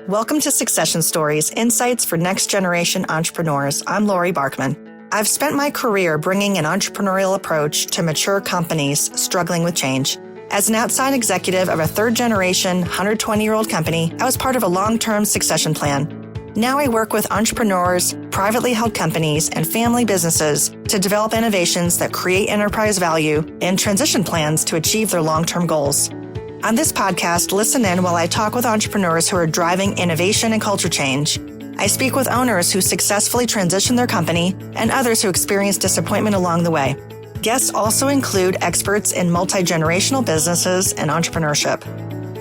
Welcome to Succession Stories, Insights for Next Generation Entrepreneurs. I'm Laurie Barkman. I've spent my career bringing an entrepreneurial approach to mature companies struggling with change. As an outside executive of a third-generation, 120-year-old company, I was part of a long-term succession plan. Now I work with entrepreneurs, privately held companies, and family businesses to develop innovations that create enterprise value and transition plans to achieve their long-term goals. On this podcast, listen in while I talk with entrepreneurs who are driving innovation and culture change. I speak with owners who successfully transition their company and others who experience disappointment along the way. Guests also include experts in multi-generational businesses and entrepreneurship.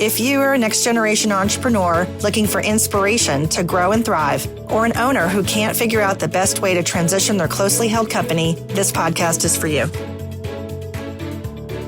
If you are a next-generation entrepreneur looking for inspiration to grow and thrive, or an owner who can't figure out the best way to transition their closely held company, this podcast is for you.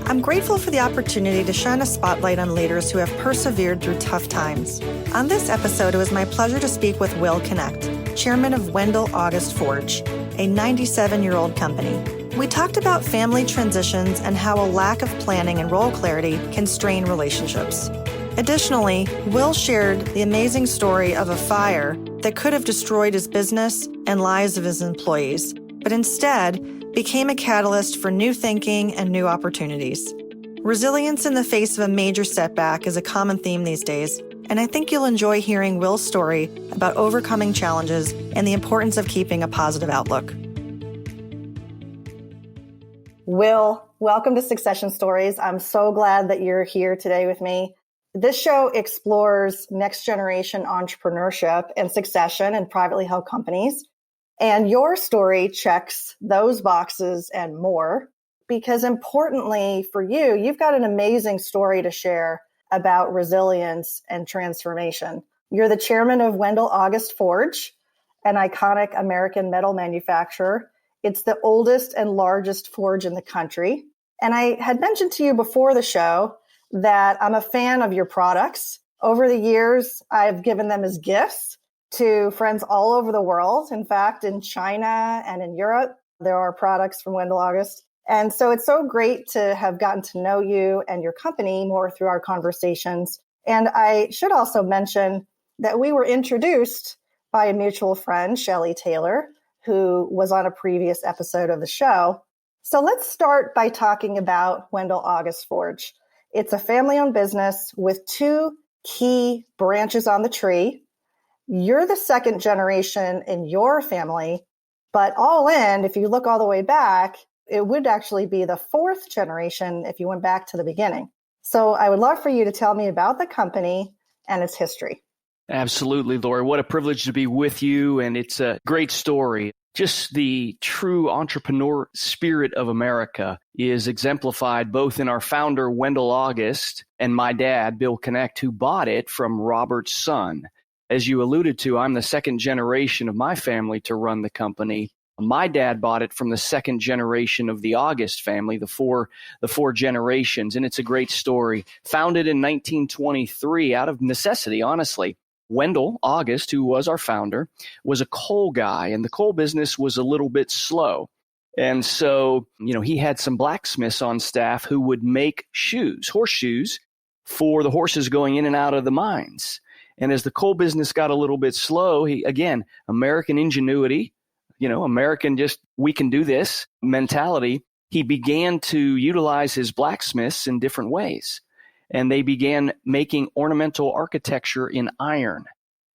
I'm grateful for the opportunity to shine a spotlight on leaders who have persevered through tough times. On this episode, it was my pleasure to speak with Will Knecht, chairman of Wendell August Forge, a 97-year-old company. We talked about family transitions and how a lack of planning and role clarity can strain relationships. Additionally, Will shared the amazing story of a fire that could have destroyed his business and lives of his employees, but instead became a catalyst for new thinking and new opportunities. Resilience in the face of a major setback is a common theme these days, and I think you'll enjoy hearing Will's story about overcoming challenges and the importance of keeping a positive outlook. Will, welcome to Succession Stories. I'm so glad that you're here today with me. This show explores next generation entrepreneurship and succession in privately held companies. And your story checks those boxes and more, because importantly for you, you've got an amazing story to share about resilience and transformation. You're the chairman of Wendell August Forge, an iconic American metal manufacturer. It's the oldest and largest forge in the country. And I had mentioned to you before the show that I'm a fan of your products. Over the years, I've given them as gifts to friends all over the world. In fact, in China and in Europe, there are products from Wendell August. And so it's so great to have gotten to know you and your company more through our conversations. And I should also mention that we were introduced by a mutual friend, Shelley Taylor, who was on a previous episode of the show. So let's start by talking about Wendell August Forge. It's a family-owned business with two key branches on the tree. You're the second generation in your family, but all in, if you look all the way back, it would actually be the fourth generation if you went back to the beginning. So I would love for you to tell me about the company and its history. Absolutely, Laurie. What a privilege to be with you, and it's a great story. Just the true entrepreneur spirit of America is exemplified both in our founder, Wendell August, and my dad, Will Knecht, who bought it from Robert's son. As you alluded to, I'm the second generation of my family to run the company. My dad bought it from the second generation of the August family, the four generations, and it's a great story. Founded in 1923 out of necessity, honestly. Wendell August, who was our founder, was a coal guy, and the coal business was a little bit slow. And so, he had some blacksmiths on staff who would make horseshoes, for the horses going in and out of the mines. And as the coal business got a little bit slow, American ingenuity, we can do this mentality, he began to utilize his blacksmiths in different ways. And they began making ornamental architecture in iron.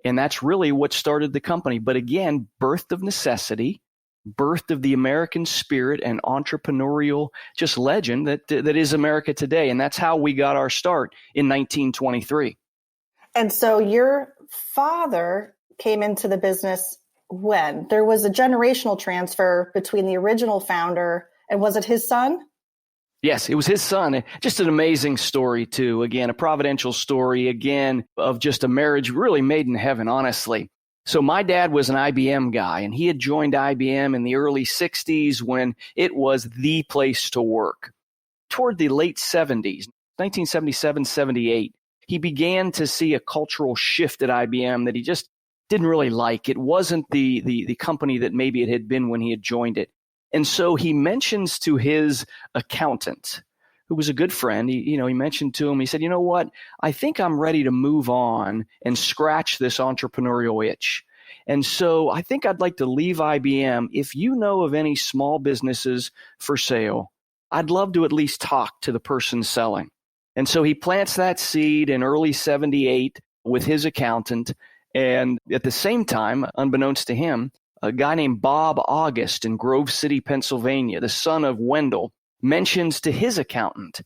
And that's really what started the company. But again, birthed of necessity, birthed of the American spirit and entrepreneurial just legend that is America today. And that's how we got our start in 1923. And so your father came into the business when? There was a generational transfer between the original founder, and was it his son? Yes, it was his son. Just an amazing story, too. Again, a providential story, again, of just a marriage really made in heaven, honestly. So my dad was an IBM guy, and he had joined IBM in the early 60s when it was the place to work. Toward the late 70s, 1977, 78, he began to see a cultural shift at IBM that he just didn't really like. It wasn't the company that maybe it had been when he had joined it. And so he mentions to his accountant, who was a good friend, he mentioned to him, he said, you know what, I think I'm ready to move on and scratch this entrepreneurial itch. And so I think I'd like to leave IBM. If you know of any small businesses for sale, I'd love to at least talk to the person selling. And so he plants that seed in early 78 with his accountant. And at the same time, unbeknownst to him, a guy named Bob August in Grove City, Pennsylvania, the son of Wendell, mentions to his accountant,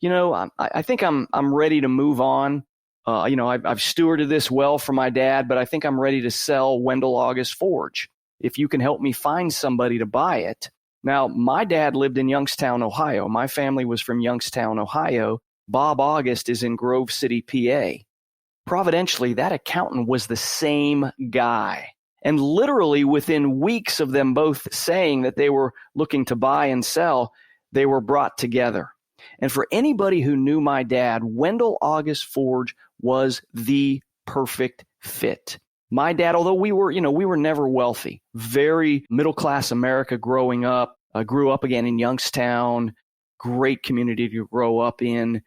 I think I'm ready to move on. I've stewarded this well for my dad, but I think I'm ready to sell Wendell August Forge. If you can help me find somebody to buy it. Now, my dad lived in Youngstown, Ohio. My family was from Youngstown, Ohio. Bob August is in Grove City, PA. Providentially, that accountant was the same guy. And literally within weeks of them both saying that they were looking to buy and sell, they were brought together. And for anybody who knew my dad, Wendell August Forge was the perfect fit. My dad, although we were never wealthy, very middle-class America growing up, grew up again in Youngstown, great community to grow up in.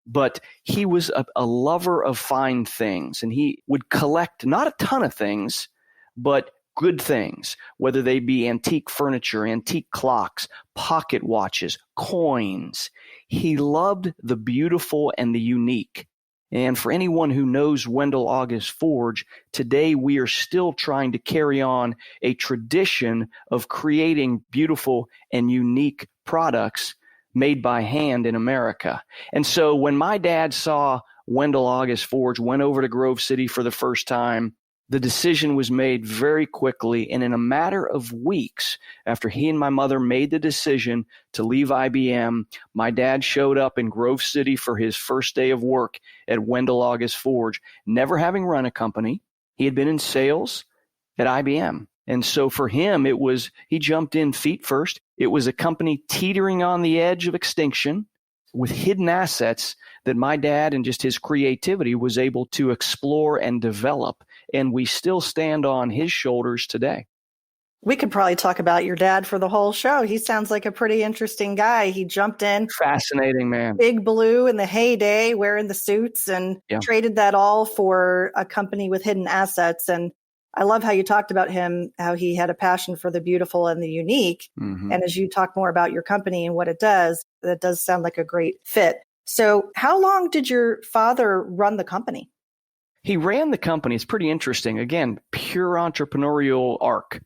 But he was a lover of fine things, and he would collect not a ton of things, but good things, whether they be antique furniture, antique clocks, pocket watches, coins. He loved the beautiful and the unique. And for anyone who knows Wendell August Forge, today we are still trying to carry on a tradition of creating beautiful and unique products made by hand in America. And so when my dad saw Wendell August Forge, went over to Grove City for the first time, the decision was made very quickly, and in a matter of weeks after he and my mother made the decision to leave IBM, my dad showed up in Grove City for his first day of work at Wendell August Forge, never having run a company. He had been in sales at IBM. And so for him, he jumped in feet first. It was a company teetering on the edge of extinction with hidden assets that my dad and just his creativity was able to explore and develop. And we still stand on his shoulders today. We could probably talk about your dad for the whole show. He sounds like a pretty interesting guy. He jumped in. Fascinating, man. Big Blue in the heyday, wearing the suits, and traded that all for a company with hidden assets. And I love how you talked about him, how he had a passion for the beautiful and the unique. Mm-hmm. And as you talk more about your company and what it does, that does sound like a great fit. So how long did your father run the company? He ran the company. It's pretty interesting. Again, pure entrepreneurial arc.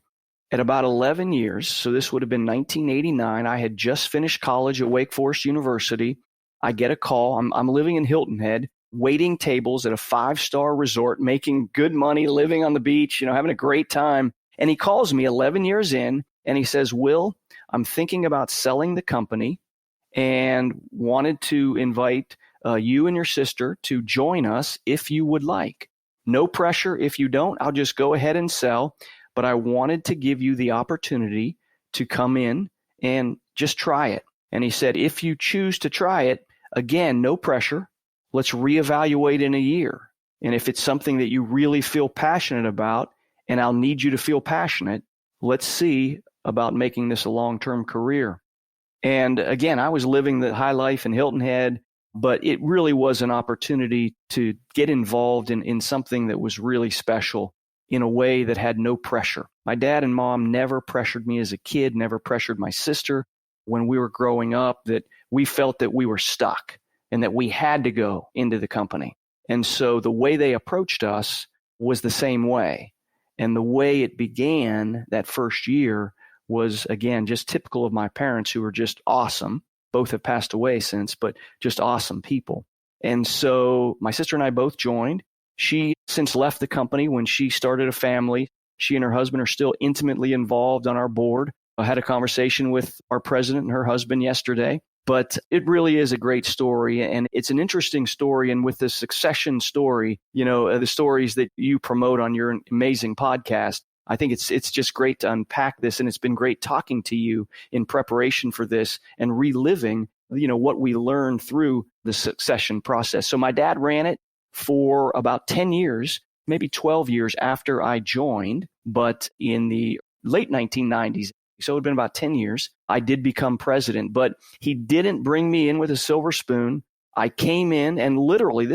At about 11 years, so this would have been 1989, I had just finished college at Wake Forest University. I get a call. I'm living in Hilton Head, waiting tables at a 5-star resort, making good money, living on the beach, having a great time. And he calls me 11 years in, and he says, Will, I'm thinking about selling the company and wanted to invite you and your sister to join us if you would like. No pressure. If you don't, I'll just go ahead and sell. But I wanted to give you the opportunity to come in and just try it. And he said, if you choose to try it, again, no pressure. Let's reevaluate in a year. And if it's something that you really feel passionate about, and I'll need you to feel passionate, let's see about making this a long-term career. And again, I was living the high life in Hilton Head, but it really was an opportunity to get involved in something that was really special in a way that had no pressure. My dad and mom never pressured me as a kid, never pressured my sister when we were growing up, that we felt that we were stuck and that we had to go into the company. And so the way they approached us was the same way. And the way it began that first year was, again, just typical of my parents, who were just awesome. Both have passed away since, but just awesome people. And so my sister and I both joined. She since left the company when she started a family. She and her husband are still intimately involved on our board. I had a conversation with our president and her husband yesterday. But it really is a great story, and it's an interesting story. And with the succession story, the stories that you promote on your amazing podcast, I think it's just great to unpack this. And it's been great talking to you in preparation for this and reliving, what we learned through the succession process. So my dad ran it for about 10 years, maybe 12 years after I joined. But in the late 1990s, So it had been about 10 years. I did become president, but he didn't bring me in with a silver spoon. I came in and literally,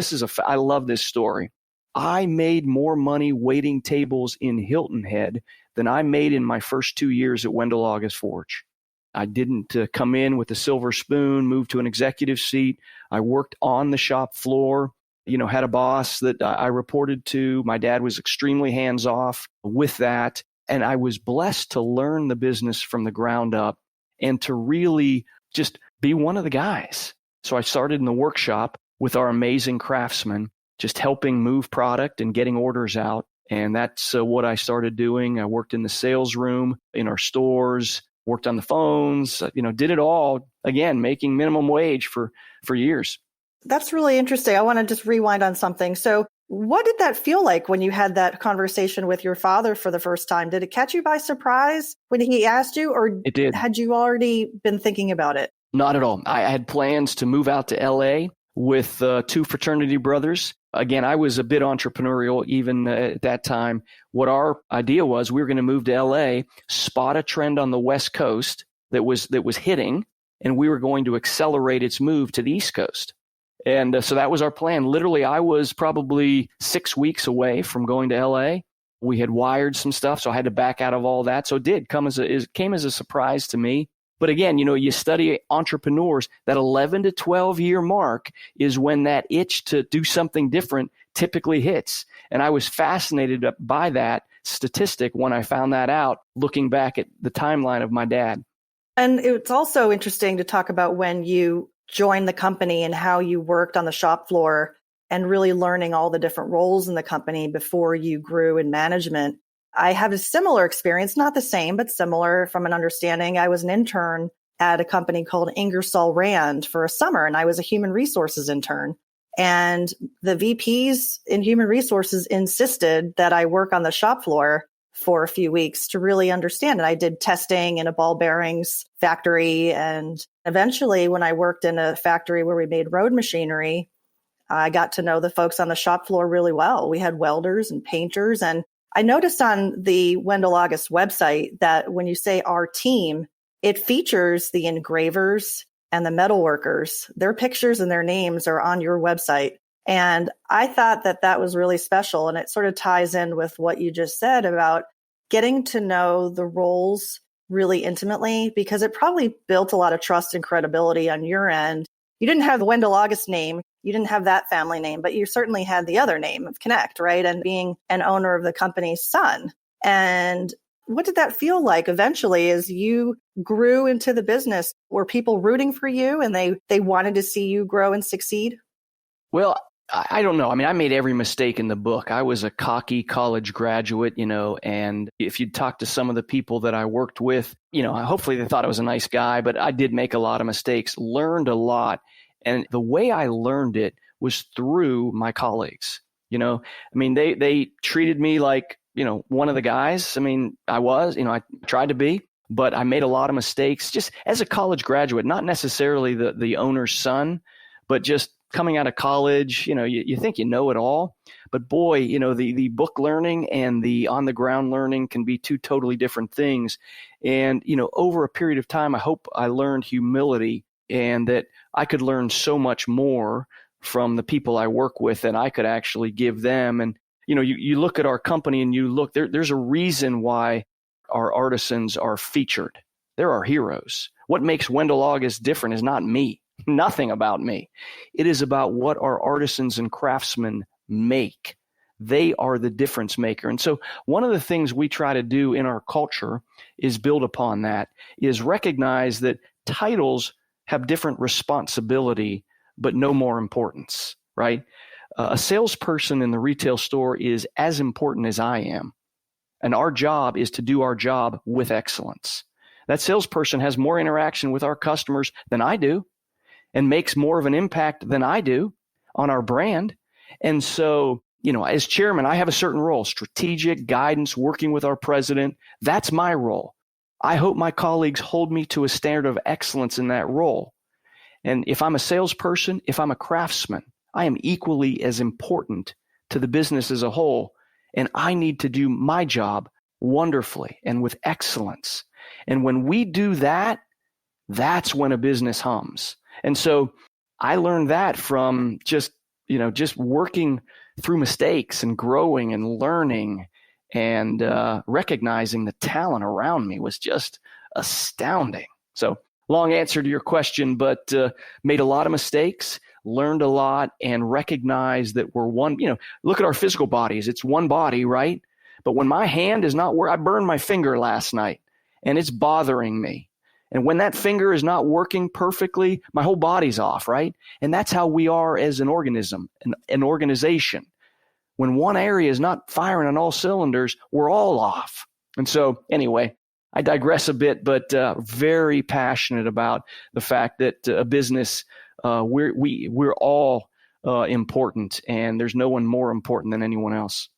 I love this story. I made more money waiting tables in Hilton Head than I made in my first 2 years at Wendell August Forge. I didn't come in with a silver spoon, move to an executive seat. I worked on the shop floor, had a boss that I reported to. My dad was extremely hands-off with that. And I was blessed to learn the business from the ground up and to really just be one of the guys. So I started in the workshop with our amazing craftsmen, just helping move product and getting orders out. And that's what I started doing. I worked in the sales room, in our stores, worked on the phones, did it all, again, making minimum wage for years. That's really interesting. I want to just rewind on something. So what did that feel like when you had that conversation with your father for the first time? Did it catch you by surprise when he asked you, or it did. Had you already been thinking about it? Not at all. I had plans to move out to LA with two fraternity brothers. Again, I was a bit entrepreneurial even at that time. What our idea was, we were going to move to LA, spot a trend on the West Coast that was hitting, and we were going to accelerate its move to the East Coast. And so that was our plan. Literally, I was probably 6 weeks away from going to LA. We had wired some stuff, so I had to back out of all that. So it came as a surprise to me. But again, you study entrepreneurs, that 11 to 12 year mark is when that itch to do something different typically hits. And I was fascinated by that statistic when I found that out, looking back at the timeline of my dad. And it's also interesting to talk about when you joined the company and how you worked on the shop floor and really learning all the different roles in the company before you grew in management. I have a similar experience, not the same, but similar from an understanding. I was an intern at a company called Ingersoll Rand for a summer, and I was a human resources intern. And the VPs in human resources insisted that I work on the shop floor for a few weeks to really understand. And I did testing in a ball bearings factory. And eventually, when I worked in a factory where we made road machinery, I got to know the folks on the shop floor really well. We had welders and painters. And I noticed on the Wendell August website that when you say our team, it features the engravers and the metal workers. Their pictures and their names are on your website. And I thought that that was really special. And it sort of ties in with what you just said about getting to know the roles really intimately, because it probably built a lot of trust and credibility on your end. You didn't have the Wendell August name. You didn't have that family name, but you certainly had the other name of Knecht, right? And being an owner of the company's son. And what did that feel like eventually as you grew into the business? Were people rooting for you and they wanted to see you grow and succeed? Well, I don't know. I mean, I made every mistake in the book. I was a cocky college graduate, and if you'd talk to some of the people that I worked with, hopefully they thought I was a nice guy, but I did make a lot of mistakes, learned a lot. And the way I learned it was through my colleagues. They treated me like, one of the guys. I mean, I was, I tried to be, but I made a lot of mistakes just as a college graduate, not necessarily the owner's son, but just coming out of college, you think you know it all, but boy, the book learning and the on the ground learning can be two totally different things. And, over a period of time, I hope I learned humility and that I could learn so much more from the people I work with than I could actually give them. And, you look at our company and you look, there's a reason why our artisans are featured. They're our heroes. What makes Wendell August different is not me. Nothing about me. It is about what our artisans and craftsmen make. They are the difference maker. And so one of the things we try to do in our culture is build upon that, is recognize that titles have different responsibility, but no more importance, right? A salesperson in the retail store is as important as I am. And our job is to do our job with excellence. That salesperson has more interaction with our customers than I do, and makes more of an impact than I do on our brand. And so, as chairman, I have a certain role, strategic guidance, working with our president. That's my role. I hope my colleagues hold me to a standard of excellence in that role. And if I'm a salesperson, if I'm a craftsman, I am equally as important to the business as a whole. And I need to do my job wonderfully and with excellence. And when we do that, that's when a business hums. And so I learned that from just working through mistakes and growing and learning and recognizing the talent around me was just astounding. So long answer to your question, but made a lot of mistakes, learned a lot, and recognized that we're one. Look at our physical bodies. It's one body, right? But when my hand is not where I burned my finger last night and it's bothering me. And when that finger is not working perfectly, my whole body's off, right? And that's how we are as an organism, an organization. When one area is not firing on all cylinders, we're all off. And so anyway, I digress a bit, but very passionate about the fact that a business, we're all important, and there's no one more important than anyone else.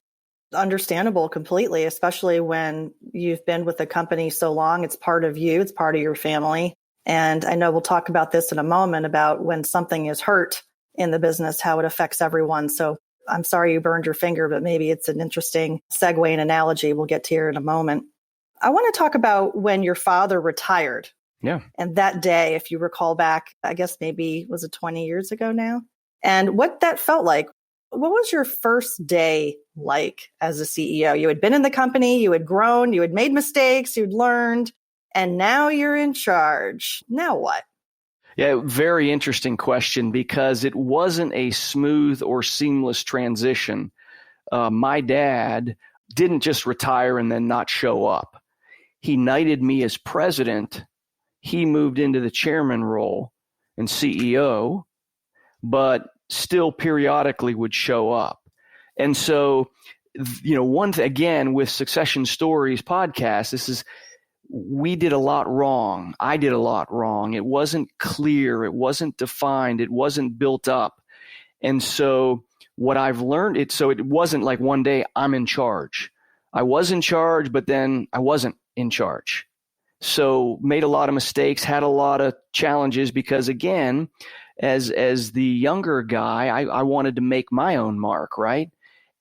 Understandable completely, especially when you've been with the company so long. It's part of you. It's part of your family. And I know we'll talk about this in a moment about when something is hurt in the business, how it affects everyone. So I'm sorry you burned your finger, but maybe it's an interesting segue and analogy we'll get to here in a moment. I want to talk about when your father retired. Yeah. And that day, if you recall back, I guess maybe, was it 20 years ago now? And what that felt like. What was your first day like as a CEO? You had been in the company, you had grown, you had made mistakes, you'd learned, and now you're in charge. Now what? Yeah, very interesting question, because it wasn't a smooth or seamless transition. My dad didn't just retire and then not show up. He knighted me as president. He moved into the chairman role and CEO, but still periodically would show up. And so, one thing, again, with Succession Stories podcast, we did a lot wrong. I did a lot wrong. It wasn't clear. It wasn't defined. It wasn't built up. And so what I've learned, it wasn't like one day I'm in charge. I was in charge, but then I wasn't in charge. So made a lot of mistakes, had a lot of challenges, because again, as the younger guy, I wanted to make my own mark, right?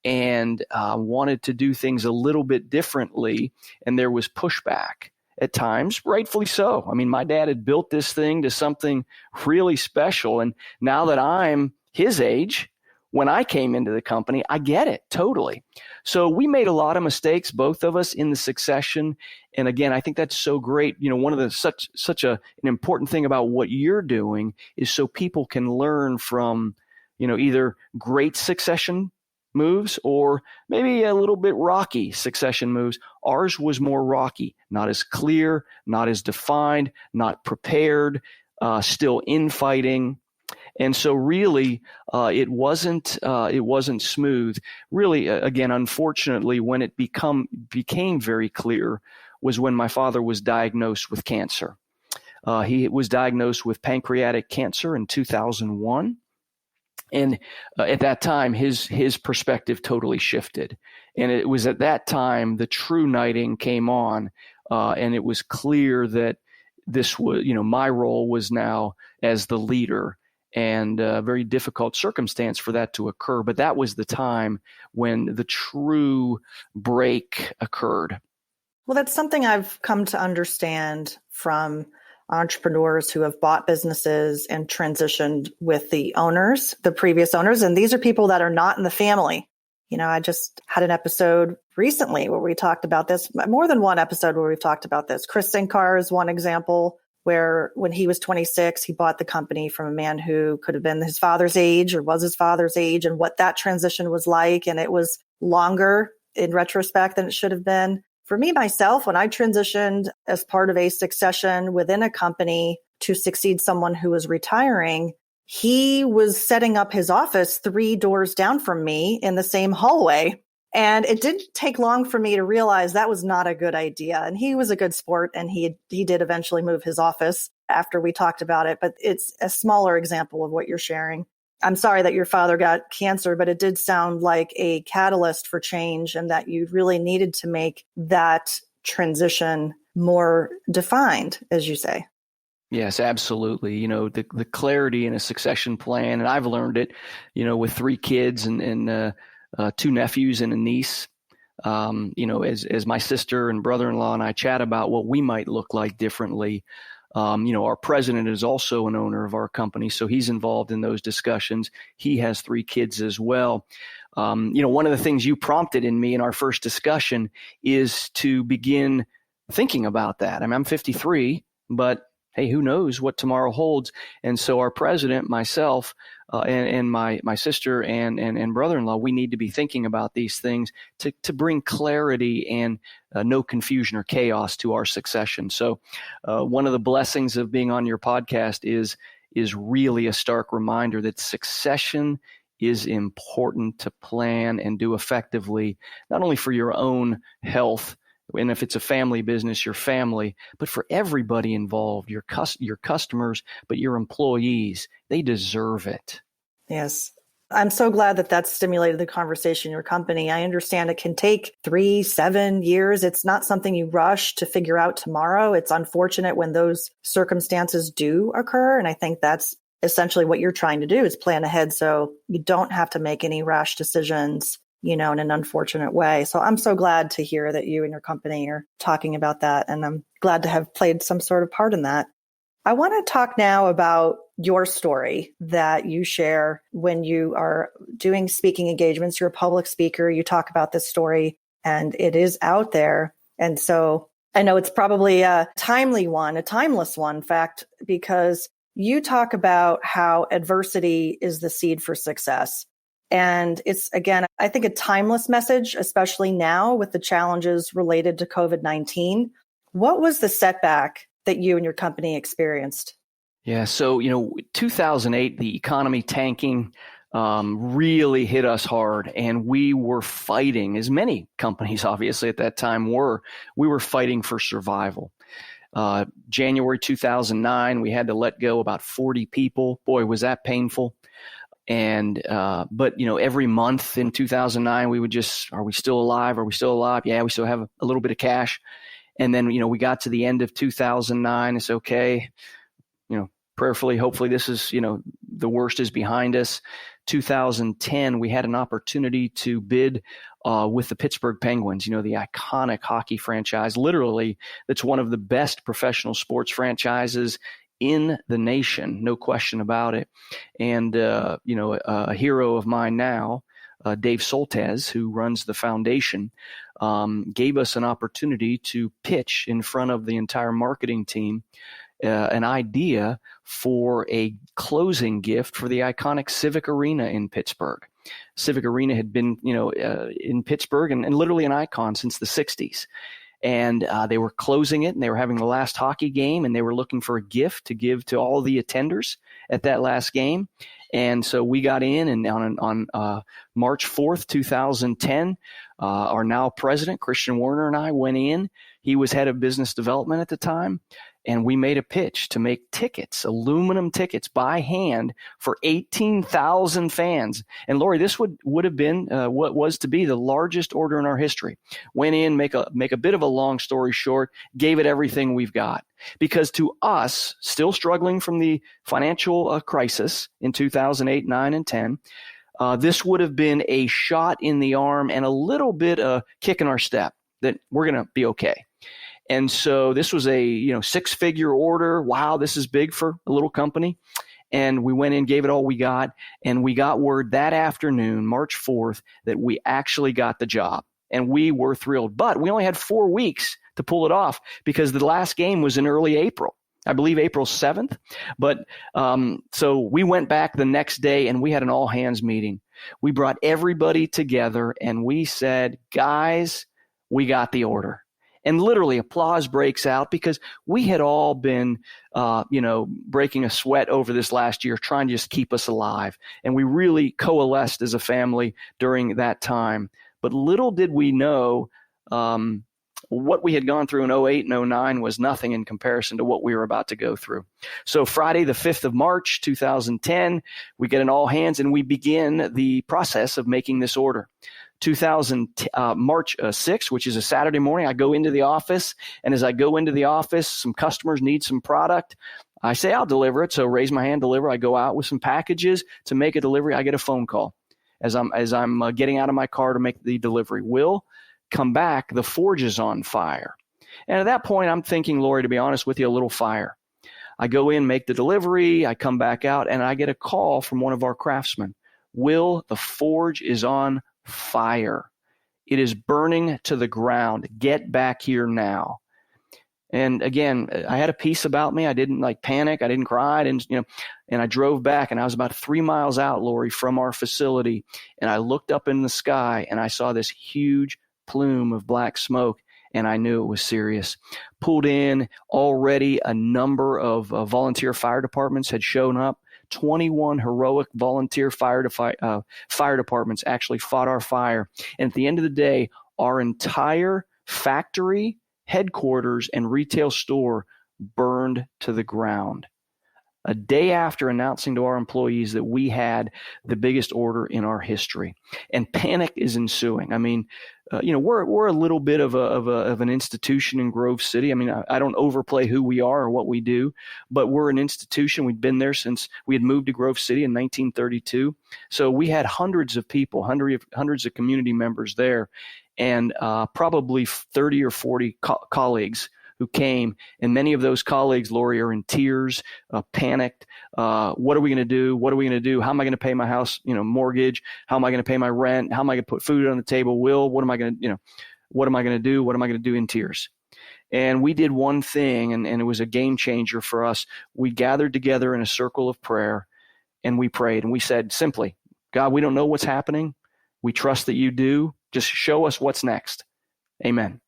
And wanted to do things a little bit differently. And there was pushback at times, rightfully so. I mean, my dad had built this thing to something really special. And now that I'm his age, when I came into the company, I get it totally. So we made a lot of mistakes, both of us, in the succession. And again, I think that's so great. One of the such an important thing about what you're doing is so people can learn from, either great succession moves or maybe a little bit rocky succession moves. Ours was more rocky, not as clear, not as defined, not prepared, still infighting. And so really, it wasn't smooth. Really, again, unfortunately, when it became very clear was when my father was diagnosed with cancer. He was diagnosed with pancreatic cancer in 2001. And at that time, his perspective totally shifted. And it was at that time the true knighting came on, and it was clear that this was, my role was now as the leader, and a very difficult circumstance for that to occur. But that was the time when the true break occurred. Well, that's something I've come to understand from entrepreneurs who have bought businesses and transitioned with the owners, the previous owners. And these are people that are not in the family. I just had an episode recently where we talked about this, more than one episode where we've talked about this. Chris Sinkar is one example, where when he was 26, he bought the company from a man who could have been his father's age or was his father's age, and what that transition was like. And it was longer in retrospect than it should have been. For me, myself, when I transitioned as part of a succession within a company to succeed someone who was retiring, he was setting up his office 3 doors down from me in the same hallway. And it didn't take long for me to realize that was not a good idea. And he was a good sport, and he did eventually move his office after we talked about it. But it's a smaller example of what you're sharing. I'm sorry that your father got cancer, but it did sound like a catalyst for change, and that you really needed to make that transition more defined, as you say. Yes, absolutely. The clarity in a succession plan, and I've learned it, with 3 kids and 2 nephews and a niece. as my sister and brother-in-law and I chat about what we might look like differently, our president is also an owner of our company, so he's involved in those discussions. He has 3 kids as well. One of the things you prompted in me in our first discussion is to begin thinking about that. I mean, I'm 53, but hey, who knows what tomorrow holds? And so our president, myself, and my sister and brother-in-law, we need to be thinking about these things to bring clarity and no confusion or chaos to our succession. So one of the blessings of being on your podcast is really a stark reminder that succession is important to plan and do effectively, not only for your own health, and if it's a family business, your family, but for everybody involved, your customers, but your employees, they deserve it. Yes. I'm so glad that that's stimulated the conversation in your company. I understand it can take 3-7 years. It's not something you rush to figure out tomorrow. It's unfortunate when those circumstances do occur. And I think that's essentially what you're trying to do, is plan ahead so you don't have to make any rash decisions, in an unfortunate way. So I'm so glad to hear that you and your company are talking about that. And I'm glad to have played some sort of part in that. I want to talk now about your story that you share when you are doing speaking engagements. You're a public speaker. You talk about this story and it is out there. And so I know it's probably a timely one, a timeless one, in fact, because you talk about how adversity is the seed for success. And it's, again, I think a timeless message, especially now with the challenges related to COVID-19. What was the setback that you and your company experienced? Yeah. So, 2008, the economy tanking really hit us hard, and we were fighting, as many companies obviously at that time we were fighting for survival. January 2009, we had to let go about 40 people. Boy, was that painful. And, but every month in 2009, we would are we still alive? Are we still alive? Yeah, we still have a little bit of cash. And then, we got to the end of 2009. It's okay. Prayerfully, hopefully this is, the worst is behind us. 2010, we had an opportunity to bid with the Pittsburgh Penguins, the iconic hockey franchise. Literally, that's one of the best professional sports franchises in the nation, no question about it. And, a hero of mine now, Dave Soltesz, who runs the foundation, gave us an opportunity to pitch in front of the entire marketing team an idea for a closing gift for the iconic Civic Arena in Pittsburgh. Civic Arena had been, in Pittsburgh and literally an icon since the 60s. And they were closing it, and they were having the last hockey game, and they were looking for a gift to give to all the attenders at that last game. And so we got in, and on March 4th, 2010, our now president, Christian Warner, and I went in. He was head of business development at the time. And we made a pitch to make tickets, aluminum tickets by hand for 18,000 fans. And Laurie, this would have been what was to be the largest order in our history. Went in, make a bit of a long story short, gave it everything we've got. Because to us, still struggling from the financial crisis in 2008, 9, and 10, this would have been a shot in the arm and a little bit a kick in our step that we're going to be okay. And so this was a 6-figure order. Wow, this is big for a little company. And we went in, gave it all we got, and we got word that afternoon, March 4th, that we actually got the job. And we were thrilled. But we only had 4 weeks to pull it off because the last game was in early April. I believe April 7th. But so we went back the next day and we had an all-hands meeting. We brought everybody together and we said, guys, we got the order. And literally applause breaks out because we had all been, breaking a sweat over this last year, trying to just keep us alive. And we really coalesced as a family during that time. But little did we know what we had gone through in 08 and 09 was nothing in comparison to what we were about to go through. So Friday, the 5th of March, 2010, we get an all hands and we begin the process of making this order. March 6th, which is a Saturday morning, I go into the office. And as I go into the office, some customers need some product. I say, I'll deliver it. So raise my hand, deliver. I go out with some packages to make a delivery. I get a phone call as I'm getting out of my car to make the delivery. Will, come back, the forge is on fire. And at that point, I'm thinking, Laurie, to be honest with you, a little fire. I go in, make the delivery, I come back out, and I get a call from one of our craftsmen. Will, the forge is on fire. It is burning to the ground. Get back here now. And again, I had a peace about me. I didn't panic. I didn't cry. And I drove back, and I was about 3 miles out, Laurie, from our facility. And I looked up in the sky, and I saw this huge plume of black smoke, and I knew it was serious. Pulled in, already a number of volunteer fire departments had shown up. 21 heroic volunteer fire departments actually fought our fire. And at the end of the day, our entire factory, headquarters, and retail store burned to the ground. A day after announcing to our employees that we had the biggest order in our history, and panic is ensuing. I mean, we're a little bit of an institution in Grove City. I mean, I don't overplay who we are or what we do, but we're an institution. We've been there since we had moved to Grove City in 1932. So we had hundreds of people, hundreds of community members there, and probably 30 or 40 colleagues who came, and many of those colleagues, Laurie, are in tears, panicked. What are we going to do? What are we going to do? How am I going to pay my house, mortgage? How am I going to pay my rent? How am I going to put food on the table? Will, what am I going to, what am I going to do? What am I going to do in tears? And we did one thing, and it was a game changer for us. We gathered together in a circle of prayer, and we prayed, and we said simply, God, we don't know what's happening. We trust that you do. Just show us what's next. Amen.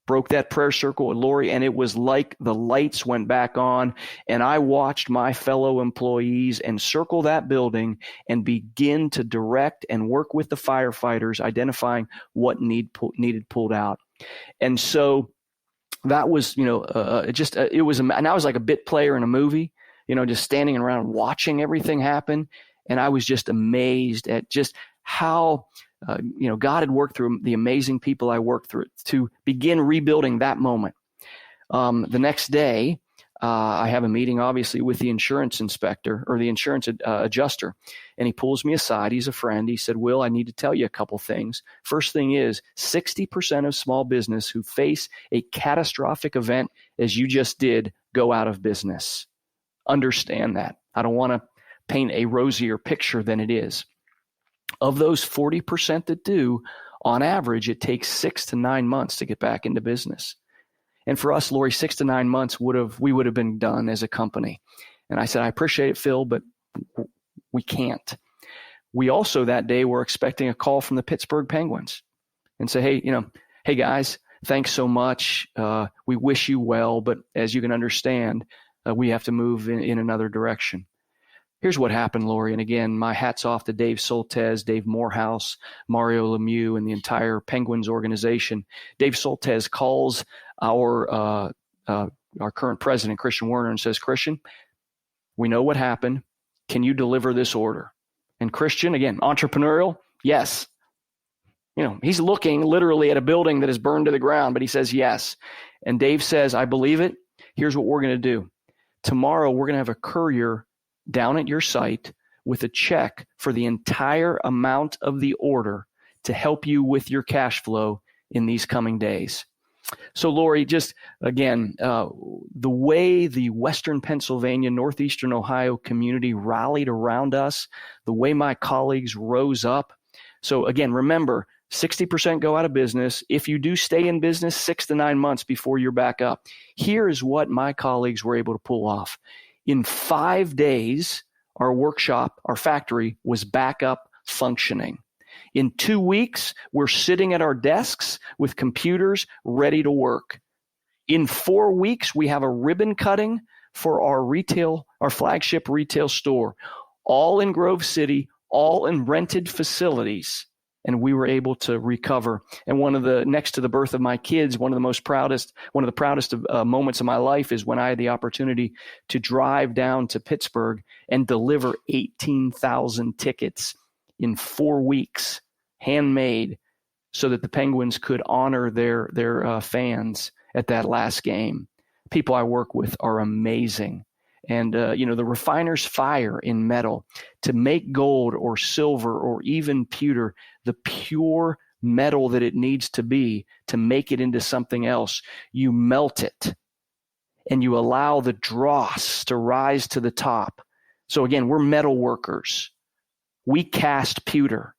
Broke that prayer circle with Laurie, and it was like the lights went back on, and I watched my fellow employees encircle that building and begin to direct and work with the firefighters, identifying what needed pulled out. And so that was, and I was like a bit player in a movie, just standing around watching everything happen, and I was just amazed at just how God had worked through the amazing people I worked through to begin rebuilding that moment. The next day, I have a meeting, obviously, with the insurance inspector or the insurance adjuster, and he pulls me aside. He's a friend. He said, Will, I need to tell you a couple things. First thing is 60% of small business who face a catastrophic event, as you just did, go out of business. Understand that. I don't want to paint a rosier picture than it is. Of those 40% that do, on average, it takes 6 to 9 months to get back into business. And for us, Laurie, 6 to 9 months we would have been done as a company. And I said, I appreciate it, Phil, but we can't. We also that day were expecting a call from the Pittsburgh Penguins and say, hey guys, thanks so much. We wish you well, but as you can understand, we have to move in another direction. Here's what happened, Laurie. And again, my hat's off to Dave Soltesz, Dave Morehouse, Mario Lemieux, and the entire Penguins organization. Dave Soltesz calls our current president, Christian Werner, and says, Christian, we know what happened. Can you deliver this order? And Christian, again, entrepreneurial, yes. He's looking literally at a building that is burned to the ground, but he says yes. And Dave says, I believe it. Here's what we're going to do. Tomorrow, we're going to have a courier down at your site with a check for the entire amount of the order to help you with your cash flow in these coming days. So, Laurie, just again, the way the Western Pennsylvania, Northeastern Ohio community rallied around us, the way my colleagues rose up. So again, remember, 60% go out of business. If you do stay in business, 6 to 9 months before you're back up. Here is what my colleagues were able to pull off. In 5 days, our workshop, our factory, was back up functioning. In 2 weeks, we're sitting at our desks with computers ready to work. In 4 weeks, we have a ribbon cutting for our flagship retail store, all in Grove City, all in rented facilities. And we were able to recover. And next to the birth of my kids, one of the proudest moments of my life is when I had the opportunity to drive down to Pittsburgh and deliver 18,000 tickets in 4 weeks, handmade, so that the Penguins could honor their fans at that last game. People I work with are amazing. And, the refiner's fire in metal to make gold or silver or even pewter, the pure metal that it needs to be to make it into something else. You melt it and you allow the dross to rise to the top. So again, we're metal workers. We cast pewter,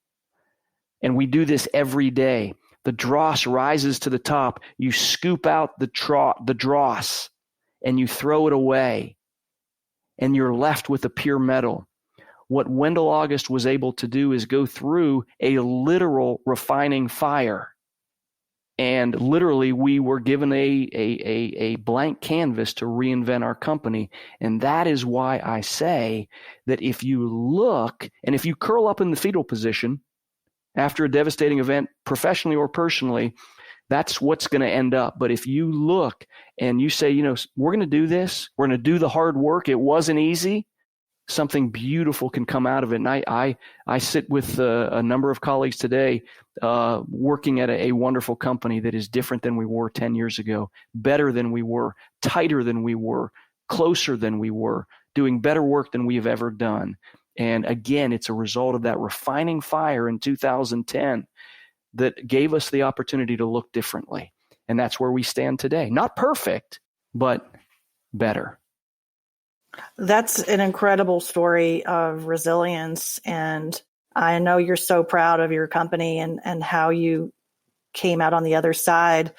and we do this every day. The dross rises to the top. You scoop out the dross and you throw it away, and you're left with a pure metal. What Wendell August was able to do is go through a literal refining fire. And literally, we were given a blank canvas to reinvent our company. And that is why I say that if you look, and if you curl up in the fetal position after a devastating event, professionally or personally, that's what's going to end up. But if you look and you say, we're going to do this, we're going to do the hard work, it wasn't easy, something beautiful can come out of it. And I sit with a number of colleagues today working at a wonderful company that is different than we were 10 years ago, better than we were, tighter than we were, closer than we were, doing better work than we have ever done. And again, it's a result of that refining fire in 2010 that gave us the opportunity to look differently. And that's where we stand today. Not perfect, but better. That's an incredible story of resilience. And I know you're so proud of your company and how you came out on the other side.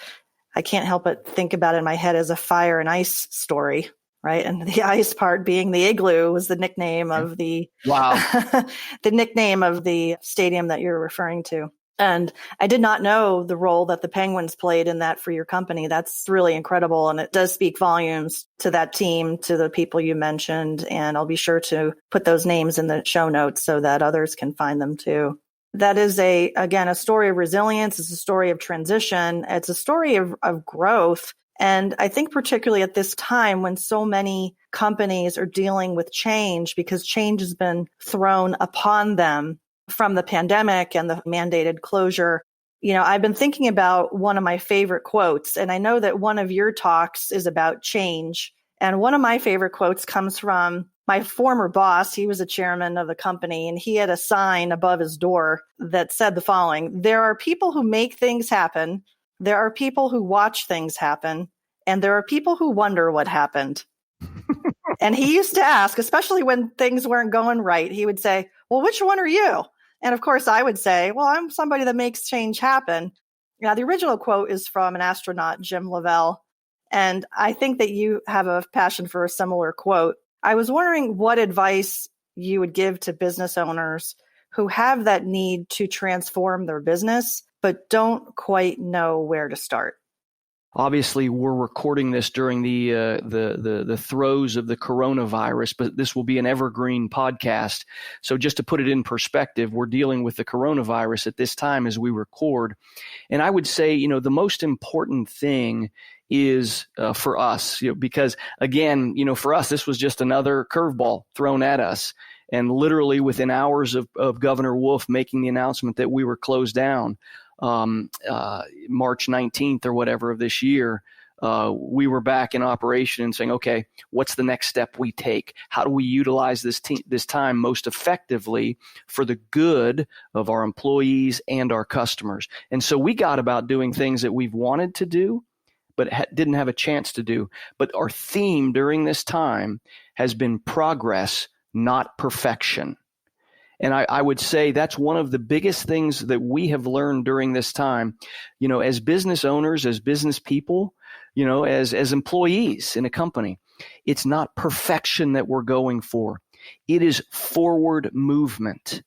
I can't help but think about it in my head as a fire and ice story, right? And the ice part being the igloo was the nickname of the the nickname of the stadium that you're referring to. And I did not know the role that the Penguins played in that for your company. That's really incredible. And it does speak volumes to that team, to the people you mentioned. And I'll be sure to put those names in the show notes so that others can find them too. That is again, a story of resilience. It's a story of transition. It's a story of growth. And I think particularly at this time when so many companies are dealing with change because change has been thrown upon them from the pandemic and the mandated closure. I've been thinking about one of my favorite quotes, and I know that one of your talks is about change. And one of my favorite quotes comes from my former boss. He was a chairman of the company, and he had a sign above his door that said the following: there are people who make things happen. There are people who watch things happen, and there are people who wonder what happened. And he used to ask, especially when things weren't going right, he would say, well, which one are you? And of course, I would say, well, I'm somebody that makes change happen. Now, the original quote is from an astronaut, Jim Lovell. And I think that you have a passion for a similar quote. I was wondering what advice you would give to business owners who have that need to transform their business, but don't quite know where to start. Obviously, we're recording this during the throes of the coronavirus, but this will be an evergreen podcast. So just to put it in perspective, we're dealing with the coronavirus at this time as we record. And I would say, the most important thing is for us, because again, for us, this was just another curveball thrown at us. And literally within hours of Governor Wolf making the announcement that we were closed down, March 19th or whatever of this year, we were back in operation and saying, okay, what's the next step we take? How do we utilize this time most effectively for the good of our employees and our customers? And so we got about doing things that we've wanted to do, but didn't have a chance to do. But our theme during this time has been progress, not perfection. And I would say that's one of the biggest things that we have learned during this time, as business owners, as business people, as employees in a company. It's not perfection that we're going for. It is forward movement.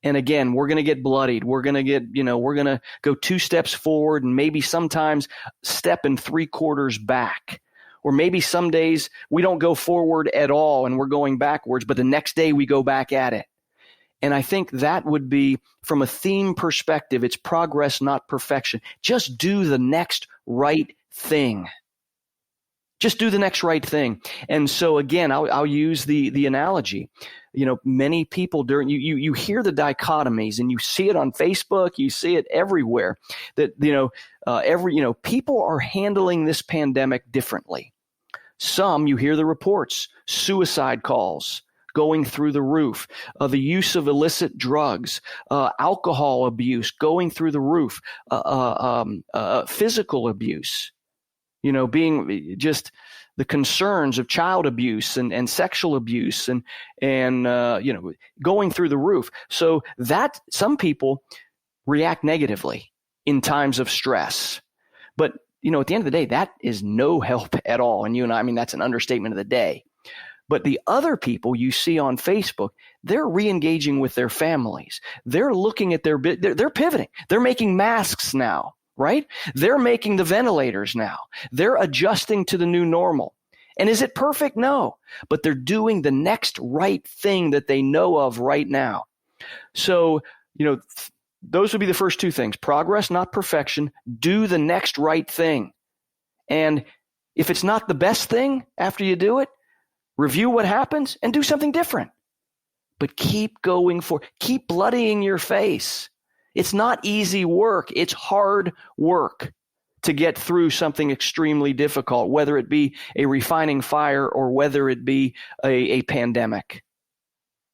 And again, we're going to get bloodied. We're going to go 2 steps forward and maybe sometimes step in 3/4 back. Or maybe some days we don't go forward at all and we're going backwards, but the next day we go back at it. And I think that would be, from a theme perspective, it's progress, not perfection. Just do the next right thing. Just do the next right thing. And so again, I'll use the analogy. Many people you hear the dichotomies, and you see it on Facebook, you see it everywhere, that people are handling this pandemic differently. Some, you hear the reports, suicide calls, going through the roof, the use of illicit drugs, alcohol abuse going through the roof, physical abuse, being just the concerns of child abuse and sexual abuse and going through the roof. So that some people react negatively in times of stress. But, at the end of the day, that is no help at all. And you and I mean, that's an understatement of the day. But the other people you see on Facebook, they're re-engaging with their families. They're looking at they're pivoting. They're making masks now, right? They're making the ventilators now. They're adjusting to the new normal. And is it perfect? No. But they're doing the next right thing that they know of right now. So, those would be the first two things. Progress, not perfection. Do the next right thing. And if it's not the best thing after you do it, review what happens and do something different. But keep going keep bloodying your face. It's not easy work. It's hard work to get through something extremely difficult, whether it be a refining fire or whether it be a pandemic.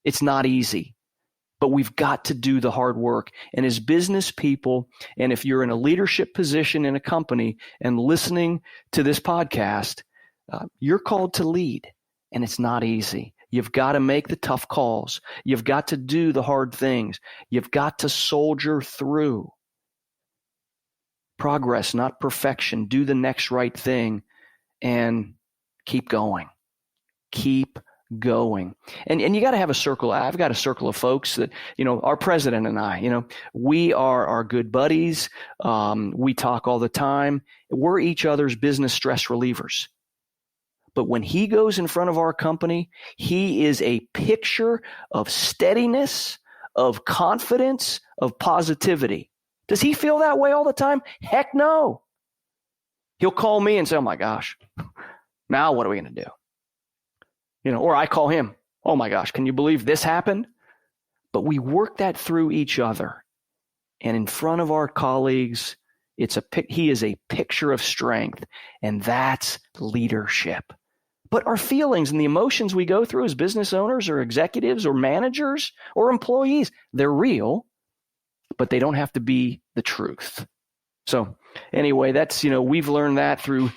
It's not easy. But we've got to do the hard work. And as business people, and if you're in a leadership position in a company and listening to this podcast, you're called to lead. And it's not easy. You've got to make the tough calls. You've got to do the hard things. You've got to soldier through. Progress, not perfection. Do the next right thing and keep going. Keep going. And you got to have a circle. I've got a circle of folks that, our president and I, we are good buddies. We talk all the time. We're each other's business stress relievers. But when he goes in front of our company, he is a picture of steadiness, of confidence, of positivity. Does he feel that way all the time? Heck no. He'll call me and say, oh my gosh, now what are we going to do? Or I call him, oh my gosh, can you believe this happened? But we work that through each other. And in front of our colleagues, he is a picture of strength, and that's leadership. But our feelings and the emotions we go through as business owners or executives or managers or employees, they're real, but they don't have to be the truth. So anyway, that's, we've learned that through,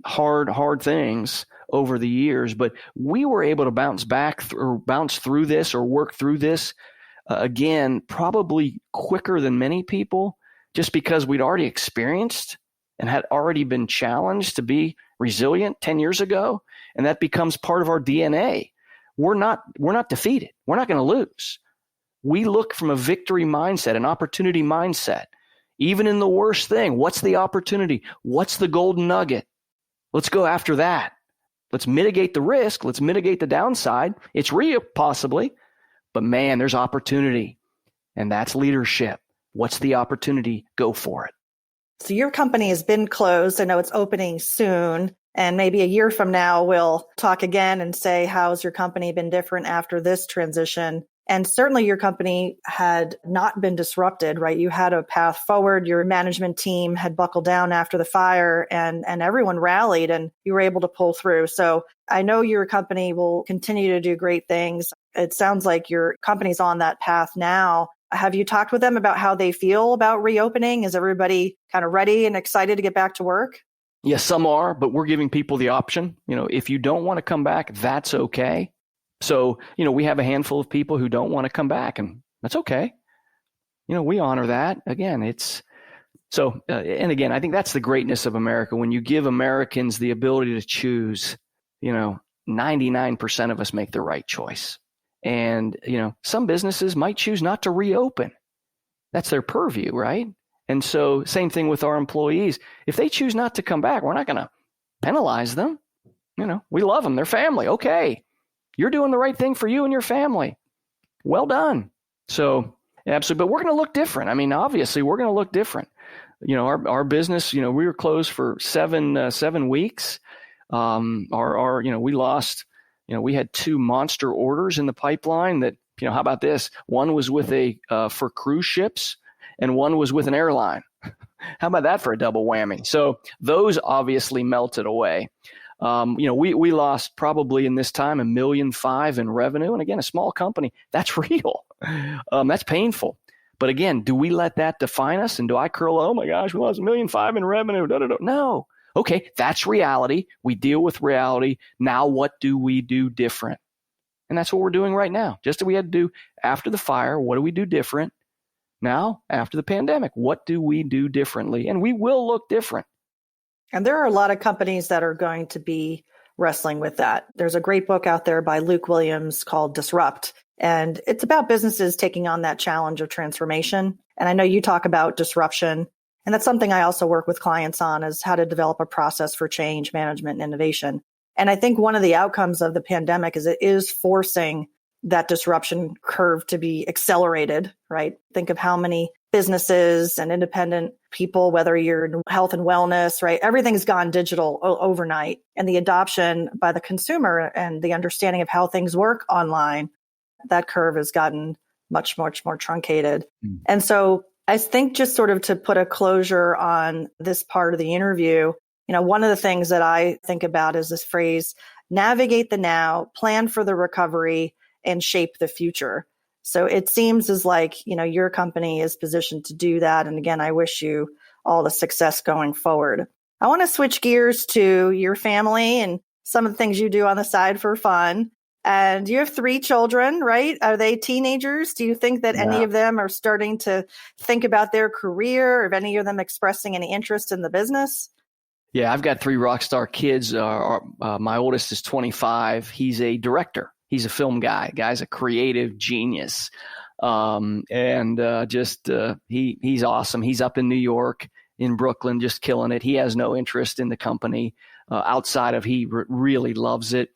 hard things over the years, but we were able to bounce through this or work through this again, probably quicker than many people, just because we'd already experienced and had already been challenged to be resilient 10 years ago. And that becomes part of our DNA. We're not defeated. We're not going to lose. We look from a victory mindset, an opportunity mindset. Even in the worst thing, what's the opportunity? What's the golden nugget? Let's go after that. Let's mitigate the risk. Let's mitigate the downside. It's real, possibly, but man, there's opportunity, and that's leadership. What's the opportunity? Go for it. So your company has been closed. I know it's opening soon, and maybe a year from now, we'll talk again and say, how's your company been different after this transition? And certainly your company had not been disrupted, right? You had a path forward. Your management team had buckled down after the fire and everyone rallied and you were able to pull through. So I know your company will continue to do great things. It sounds like your company's on that path now. Have you talked with them about how they feel about reopening? Is everybody kind of ready and excited to get back to work? Yes, some are, but we're giving people the option. If you don't want to come back, that's okay. So, we have a handful of people who don't want to come back, and that's okay. We honor that. Again, and again, I think that's the greatness of America. When you give Americans the ability to choose, 99% of us make the right choice. And, some businesses might choose not to reopen. That's their purview, right? And so same thing with our employees. If they choose not to come back, we're not going to penalize them. We love them. They're family. Okay. You're doing the right thing for you and your family. Well done. So absolutely. But we're going to look different. I mean, obviously we're going to look different. Our business, we were closed for 7 weeks. We lost, we had 2 monster orders in the pipeline that, how about this? One was with for cruise ships and one was with an airline. How about that for a double whammy? So those obviously melted away. We lost probably in this time $1.5 million in revenue. And again, a small company, that's real. That's painful. But again, do we let that define us? And do I curl, oh my gosh, we lost $1.5 million in revenue. No. Okay, that's reality. We deal with reality. Now, what do we do different? And that's what we're doing right now. Just as we had to do after the fire, what do we do different? Now, after the pandemic, what do we do differently? And we will look different. And there are a lot of companies that are going to be wrestling with that. There's a great book out there by Luke Williams called Disrupt. And it's about businesses taking on that challenge of transformation. And I know you talk about disruption. And that's something I also work with clients on, is how to develop a process for change management and innovation. And I think one of the outcomes of the pandemic is it is forcing that disruption curve to be accelerated, right? Think of how many businesses and independent people, whether you're in health and wellness, right? Everything's gone digital overnight. And the adoption by the consumer and the understanding of how things work online, that curve has gotten much, much more truncated. And so I think, just sort of to put a closure on this part of the interview, one of the things that I think about is this phrase, navigate the now, plan for the recovery, and shape the future. So it seems as like, your company is positioned to do that. And again, I wish you all the success going forward. I want to switch gears to your family and some of the things you do on the side for fun. And you have 3 children, right? Are they teenagers? Do you think that any of them are starting to think about their career? Or if any of them expressing any interest in the business? Yeah, I've got 3 rock star kids. My oldest is 25. He's a director. He's a film guy. Guy's a creative genius. He's awesome. He's up in New York, in Brooklyn, just killing it. He has no interest in the company outside of he really loves it.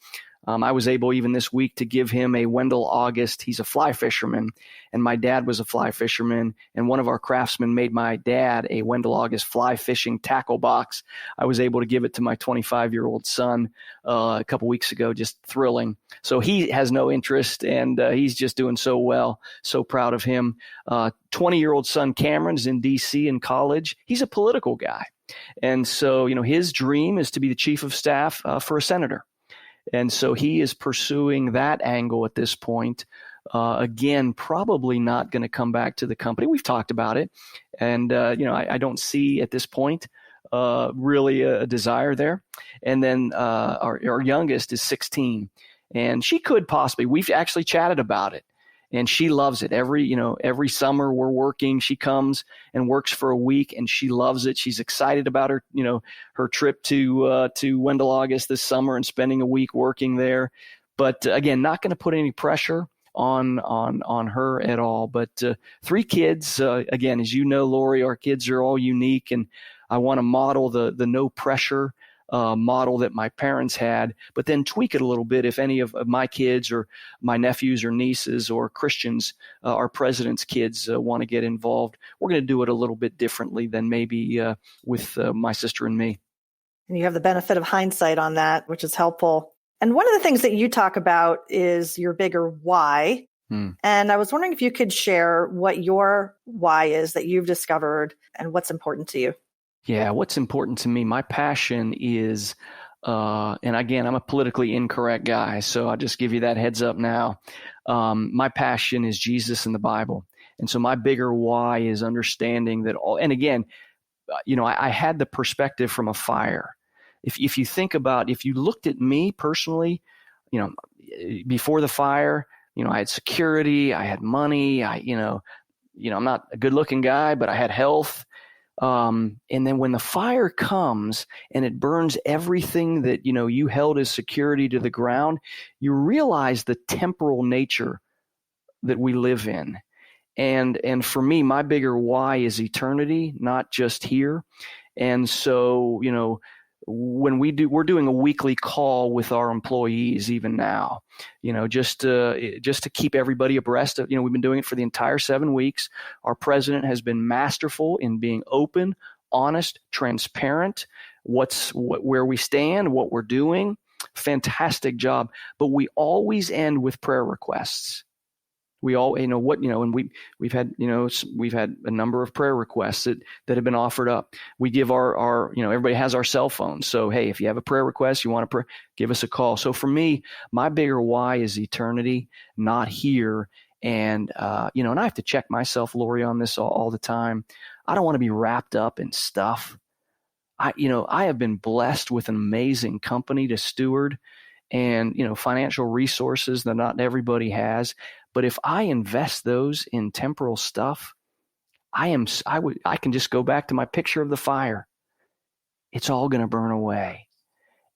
I was able even this week to give him a Wendell August. He's a fly fisherman, and my dad was a fly fisherman. And one of our craftsmen made my dad a Wendell August fly fishing tackle box. I was able to give it to my 25-year-old son a couple weeks ago. Just thrilling. So he has no interest, and he's just doing so well. So proud of him. 20-year-old son Cameron's in D.C. in college. He's a political guy. And so, his dream is to be the chief of staff for a senator. And so he is pursuing that angle at this point. Again, probably not going to come back to the company. We've talked about it. And, I don't see at this point really a desire there. And then our youngest is 16. And she could possibly, we've actually chatted about it. And she loves it. Every summer we're working. She comes and works for a week, and she loves it. She's excited about her trip to Wendell August this summer and spending a week working there. But again, not going to put any pressure on her at all. But 3 kids, again, as you know, Laurie, our kids are all unique, and I want to model the no pressure model that my parents had, but then tweak it a little bit if any of my kids or my nephews or nieces or Christians, our president's kids, want to get involved. We're going to do it a little bit differently than maybe with my sister and me. And you have the benefit of hindsight on that, which is helpful. And one of the things that you talk about is your bigger why. And I was wondering if you could share what your why is that you've discovered and what's important to you. Yeah, what's important to me, my passion is, and again, I'm a politically incorrect guy, so I'll just give you that heads up now. My passion is Jesus and the Bible. And so my bigger why is understanding that and again, I had the perspective from a fire. If you think about, if you looked at me personally, before the fire, I had security, I had money, I'm not a good looking guy, but I had health. And then when the fire comes and it burns everything that, you held as security to the ground, you realize the temporal nature that we live in. And for me, my bigger why is eternity, not just here. And so, when we're doing a weekly call with our employees even now, just to keep everybody abreast of, we've been doing it for the entire 7 weeks. Our president has been masterful in being open, honest, transparent, where we stand, what we're doing. Fantastic job. But we always end with prayer requests. We all, and we've had a number of prayer requests that have been offered up. We give our everybody has our cell phones. So, hey, if you have a prayer request, you want to pray, give us a call. So for me, my bigger why is eternity, not here. And, and I have to check myself, Laurie, on this all the time. I don't want to be wrapped up in stuff. I have been blessed with an amazing company to steward and, financial resources that not everybody has. But if I invest those in temporal stuff, I can just go back to my picture of the fire. It's all going to burn away.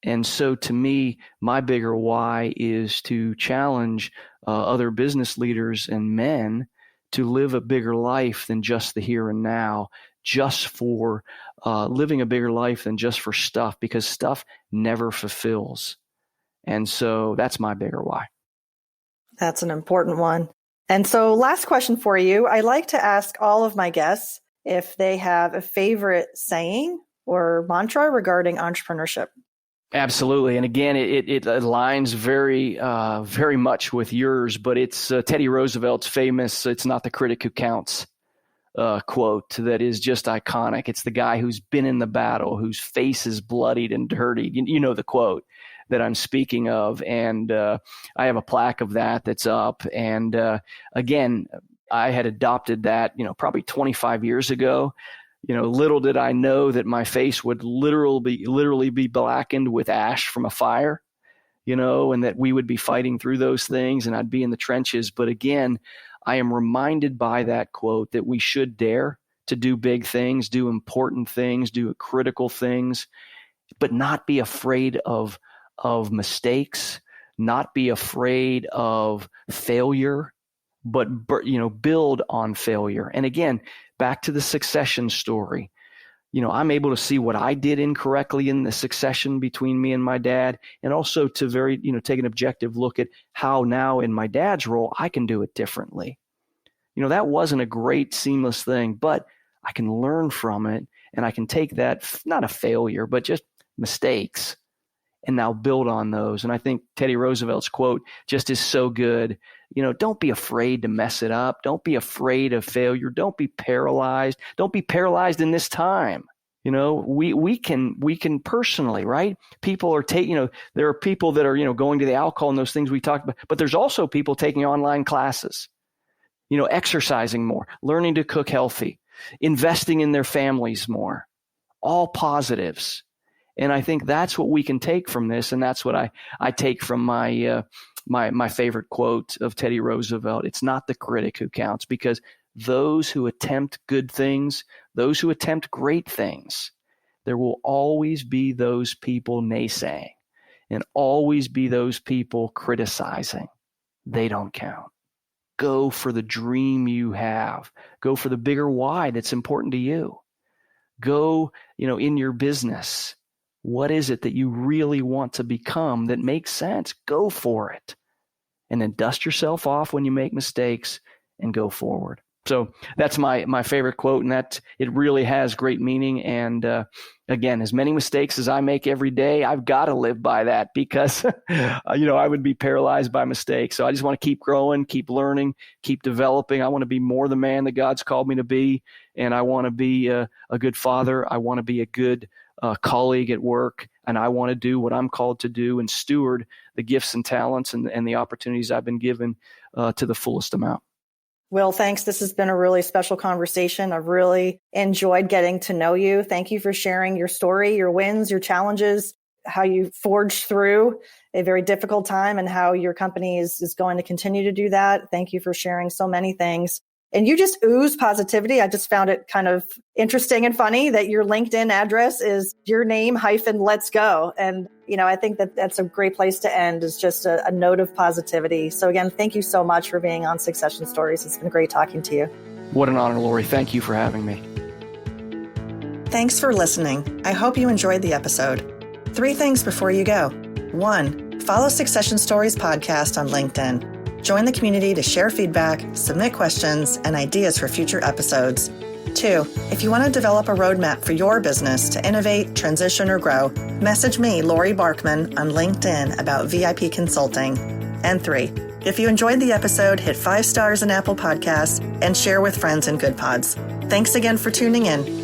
And so to me, my bigger why is to challenge other business leaders and men to live a bigger life than just the here and now, just for living a bigger life than just for stuff, because stuff never fulfills. And so that's my bigger why. That's an important one. And so last question for you. I like to ask all of my guests if they have a favorite saying or mantra regarding entrepreneurship. Absolutely. And again, it aligns very, very much with yours, but it's Teddy Roosevelt's famous, "It's not the critic who counts," quote that is just iconic. It's the guy who's been in the battle, whose face is bloodied and dirtied. You know the quote that I'm speaking of. And I have a plaque of that's up. And again, I had adopted that, probably 25 years ago. Little did I know that my face would literally be blackened with ash from a fire, and that we would be fighting through those things and I'd be in the trenches. But again, I am reminded by that quote that we should dare to do big things, do important things, do critical things, but not be afraid of mistakes, not be afraid of failure, but build on failure. And again, back to the succession story. I'm able to see what I did incorrectly in the succession between me and my dad, and also to take an objective look at how now in my dad's role, I can do it differently. That wasn't a great seamless thing, but I can learn from it, and I can take that, not a failure, but just mistakes, and now build on those. And I think Teddy Roosevelt's quote just is so good. Don't be afraid to mess it up. Don't be afraid of failure. Don't be paralyzed. Don't be paralyzed in this time. We can personally, right? People are there are people that are, going to the alcohol and those things we talked about, but there's also people taking online classes, exercising more, learning to cook healthy, investing in their families more, all positives. And I think that's what we can take from this. And that's what I take from my favorite quote of Teddy Roosevelt. It's not the critic who counts, because those who attempt good things, those who attempt great things, there will always be those people naysaying and always be those people criticizing. They don't count. Go for the dream you have. Go for the bigger why that's important to you. Go, in your business. What is it that you really want to become that makes sense? Go for it. And then dust yourself off when you make mistakes and go forward. So that's my favorite quote, and that it really has great meaning. And again, as many mistakes as I make every day, I've got to live by that, because I would be paralyzed by mistakes. So I just want to keep growing, keep learning, keep developing. I want to be more the man that God's called me to be, and I want to be a good father. I want to be a good colleague at work, and I want to do what I'm called to do and steward the gifts and talents and the opportunities I've been given to the fullest amount. Will, thanks. This has been a really special conversation. I've really enjoyed getting to know you. Thank you for sharing your story, your wins, your challenges, how you forged through a very difficult time, and how your company is going to continue to do that. Thank you for sharing so many things. And you just ooze positivity. I just found it kind of interesting and funny that your LinkedIn address is your name - let's go. And, I think that that's a great place to end, is just a note of positivity. So again, thank you so much for being on Succession Stories. It's been great talking to you. What an honor, Laurie. Thank you for having me. Thanks for listening. I hope you enjoyed the episode. 3 things before you go. 1, follow Succession Stories podcast on LinkedIn. Join the community to share feedback, submit questions, and ideas for future episodes. 2, if you want to develop a roadmap for your business to innovate, transition, or grow, message me, Laurie Barkman, on LinkedIn about VIP consulting. And 3, If you enjoyed the episode, hit 5 stars in Apple Podcasts and share with friends in Good Pods. Thanks again for tuning in.